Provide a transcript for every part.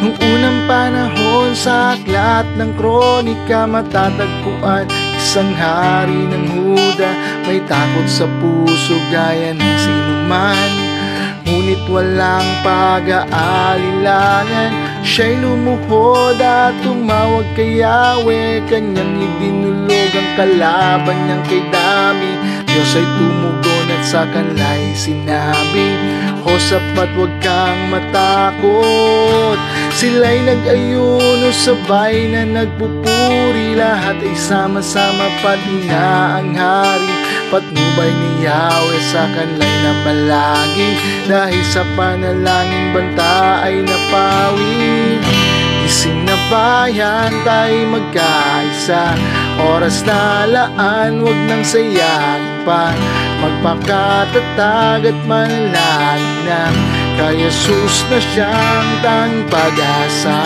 Nung unang panahon sa aklat ng kronika matatagpuan isang hari ng Huda, may takot sa puso gaya ng sinuman. Ngunit walang pag-aalilangan, siya'y lumuhod at tumawag kay Yahweh. Kanyang idinulog ang kalaban niyang kay Dami. Diyos ay tumugon at sa kanla'y sinabi, Hosapat, huwag kang matakot. Sila'y nag-ayuno sabay na nagpupuri, lahat ay sama-sama pati na ang hari. Patnubay ni Yahweh sa kanla'y namalagi, dahil sa panalangin banta ay napawi. Gising na bayan, tayo'y magkaisa, oras na laan, huwag nang sayangin pa. Magpakatatag at manalangin na, kay Jesus na siyang tanging pag-asa.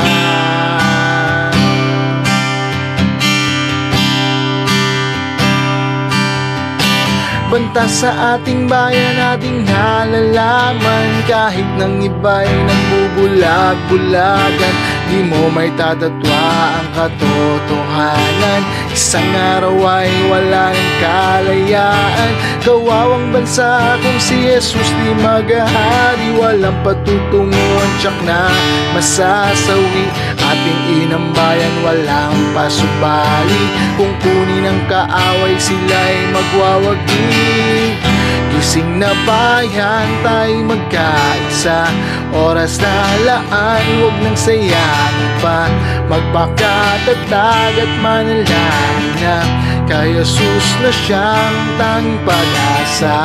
Banta sa ating bayan, ating nalalaman, kahit ng iba'y nagbubulag-bulagan, di mo may tatatwa ang katotohanan. Isang araw ay wala ng kalayaan, kawawang bansa kung si Jesus di maghahari. Walang patutunguhan, tiyak na masasawi, ating inang bayan walang pasubali. Kung kunin ang kaaway, sila'y magwawagi. Gising na bayan, tayo'y magkaisa, oras na laan, huwag nang sayangin pa. Magpakatatag at manalangin na, kay Jesus na siyang tanging pag-asa.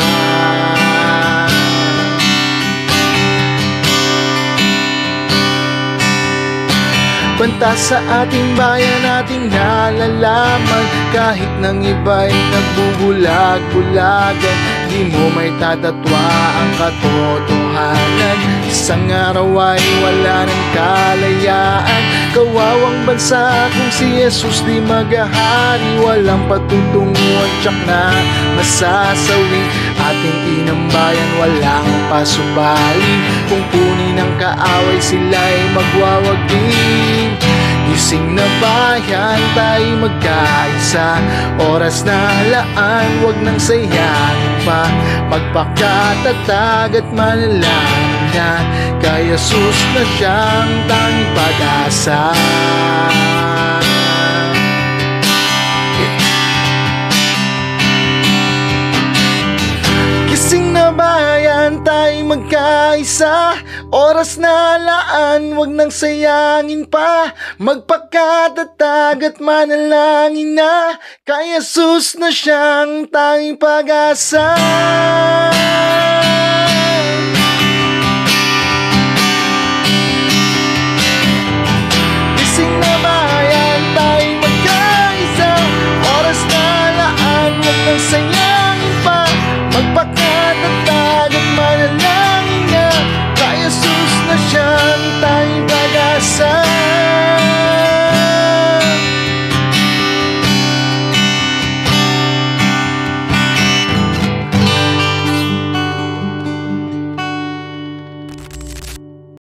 Banta sa ating bayan, ating nalalaman, kahit ng iba'y nagbubulag-bulagan, di mo may tatatwa ang katotohanan. Isang araw ay wala ng kalayaan, kawawang bansa kung si Jesus di maghahari. Walang patutunguhan, tiyak na masasawi, ating inang bayan walang pasubali. Kung kunin ang kaaway, sila'y magwawagi. Gising na bayan, tayo'y magkaisa, oras na laan, huwag nang sayangin pa. Magpakatatag at manalangin na, kay Jesus na siyang tanging pag-asa. Gising na bayan, tayo'y magkaisa, oras na laan, huwag nang sayangin pa. Magpakatatag at manalangin na, kay Jesus na siyang tanging pag-asa.